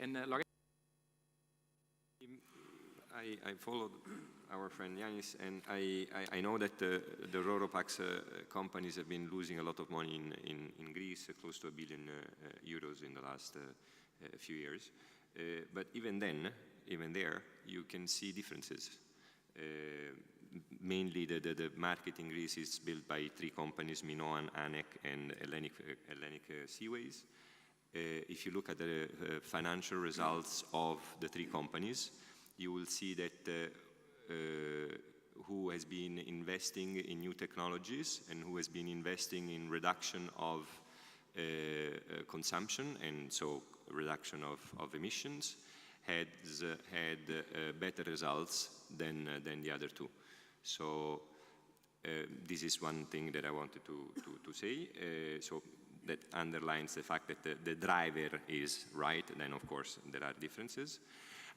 And I followed our friend Yanis, and I know that the Roropax companies have been losing a lot of money in Greece, close to €1 billion in the last few years. But even there, you can see differences. Mainly the market in Greece is built by 3 companies, Minoan, ANEC, and Hellenic Seaways. If you look at the financial results of the 3 companies, you will see that who has been investing in new technologies and who has been investing in reduction of consumption, and so reduction of emissions, had better results than the other 2. So this is one thing that I wanted to say. So that underlines the fact that the driver is right. Then, of course, there are differences.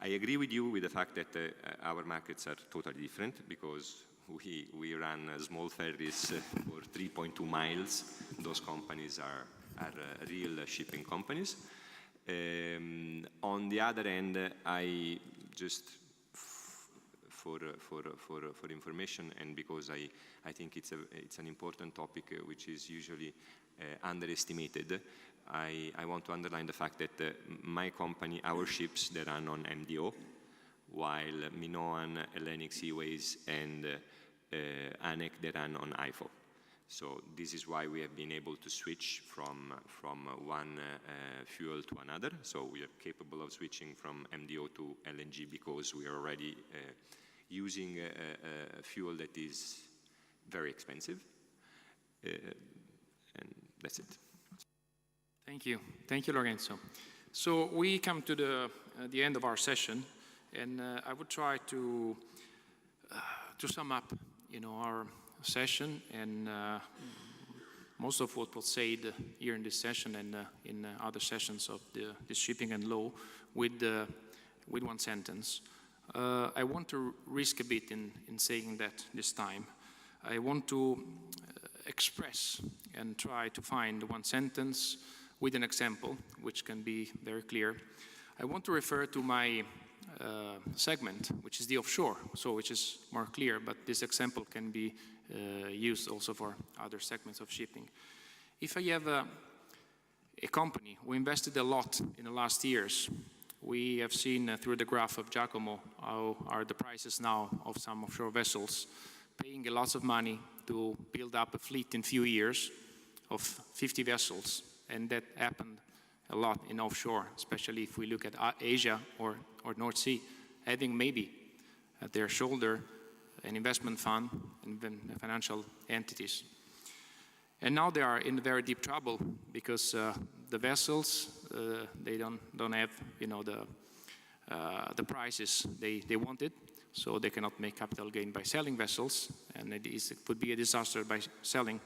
I agree with you with the fact that our markets are totally different, because we run small ferries for 3.2 miles. Those companies are real shipping companies. On the other hand, I just for information, and because I think it's an important topic which is usually underestimated, I want to underline the fact that my company, our ships, they run on MDO, while Minoan, Hellenic Seaways, and ANEC, they run on IFO. So this is why we have been able to switch from one fuel to another. So we are capable of switching from MDO to LNG because we are already using a fuel that is very expensive. And that's it. Thank you. Thank you, Lorenzo. So we come to the end of our session, and I would try to sum up, our session, and most of what was said here in this session and in other sessions of the shipping and law with one sentence. I want to risk a bit in saying that this time. I want to express and try to find one sentence with an example, which can be very clear. I want to refer to my segment, which is the offshore, so which is more clear, but this example can be used also for other segments of shipping. If I have a company who invested a lot in the last years, we have seen through the graph of Giacomo how are the prices now of some offshore vessels, paying a lot of money to build up a fleet in few years of 50 vessels, and that happened a lot in offshore, especially if we look at Asia or North Sea, having maybe at their shoulder an investment fund and financial entities. And now they are in very deep trouble because the vessels, they don't have, the prices they wanted, so they cannot make capital gain by selling vessels, and it would be a disaster by selling,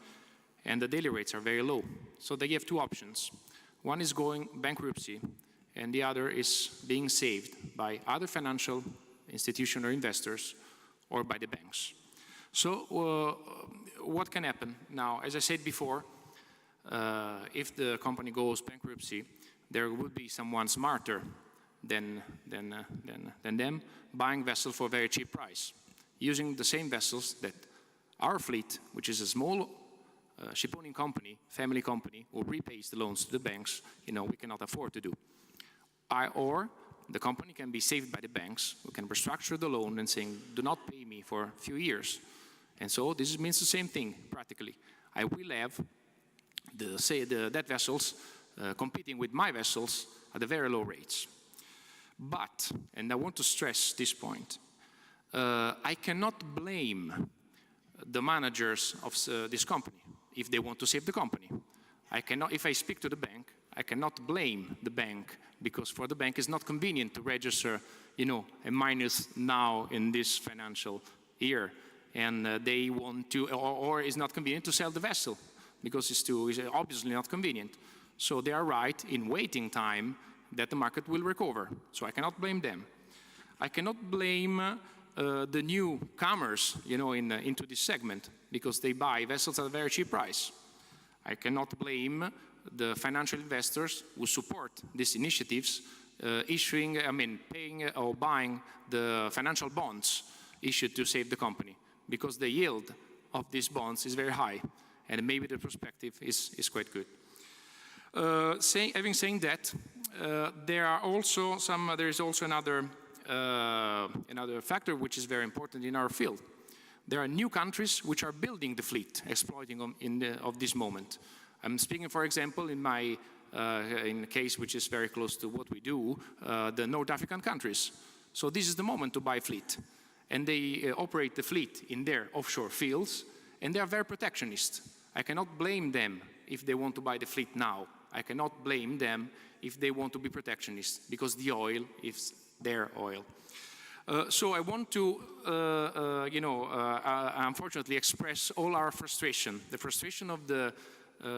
and the daily rates are very low. So they have 2 options. One is going bankruptcy, and the other is being saved by other financial institutions or investors or by the banks. So what can happen? Now, as I said before, if the company goes bankruptcy, there would be someone smarter than them buying vessels for a very cheap price, using the same vessels that our fleet, which is a small shipowning company, family company, who repays the loans to the banks, we cannot afford to do. Or the company can be saved by the banks, who can restructure the loan and saying, do not pay me for a few years. And so this means the same thing, practically. I will have that vessels competing with my vessels at a very low rates. But, and I want to stress this point, I cannot blame the managers of this company if they want to save the company. If I speak to the bank, I cannot blame the bank, because for the bank it's not convenient to register, a minus now in this financial year, and they want to, or it's not convenient to sell the vessel because it's obviously not convenient. So they are right in waiting time that the market will recover. So I cannot blame them. I cannot blame the newcomers, into this segment, because they buy vessels at a very cheap price. I cannot blame the financial investors who support these initiatives paying or buying the financial bonds issued to save the company, because the yield of these bonds is very high, and maybe the perspective is quite good. Having said that, there is also another factor which is very important in our field. There are new countries which are building the fleet, exploiting of this moment. I'm speaking, for example, in a case which is very close to what we do, the North African countries. So this is the moment to buy fleet. And they operate the fleet in their offshore fields, and they are very protectionist. I cannot blame them if they want to buy the fleet now. I cannot blame them if they want to be protectionist, because the oil is their oil. So I want to, unfortunately, express all our frustration, the frustration of the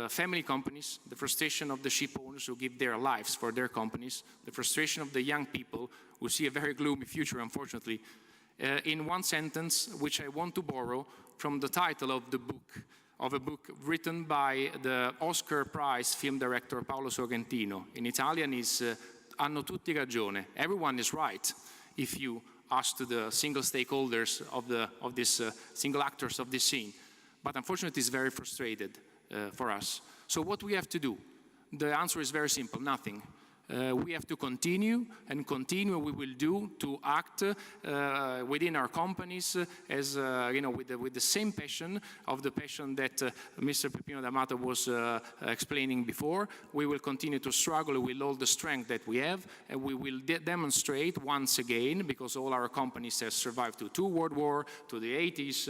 family companies, the frustration of the ship owners who give their lives for their companies, the frustration of the young people who see a very gloomy future, unfortunately, in one sentence, which I want to borrow from the title of a book written by the Oscar Prize film director Paolo Sorrentino. In Italian is Hanno tutti ragione. Everyone is right if you ask to the single stakeholders of this single actors of this scene. But unfortunately, it's very frustrated for us. So what we have to do? The answer is very simple: nothing. We have to continue, and continue we will do to act within our companies as with the same passion that Mr. Peppino D'Amato was explaining before. We will continue to struggle with all the strength that we have, and we will demonstrate once again, because all our companies have survived to 2 world wars, to the 80s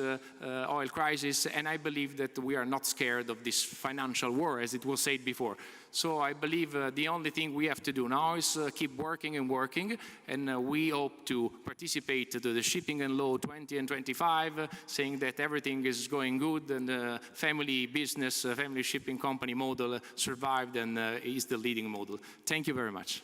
oil crisis, and I believe that we are not scared of this financial war, as it was said before. So I believe the only thing we have to do now is keep working and working, and we hope to participate to the Shipping and Law 20 and 25, saying that everything is going good and the family business, family shipping company model survived and is the leading model. Thank you very much.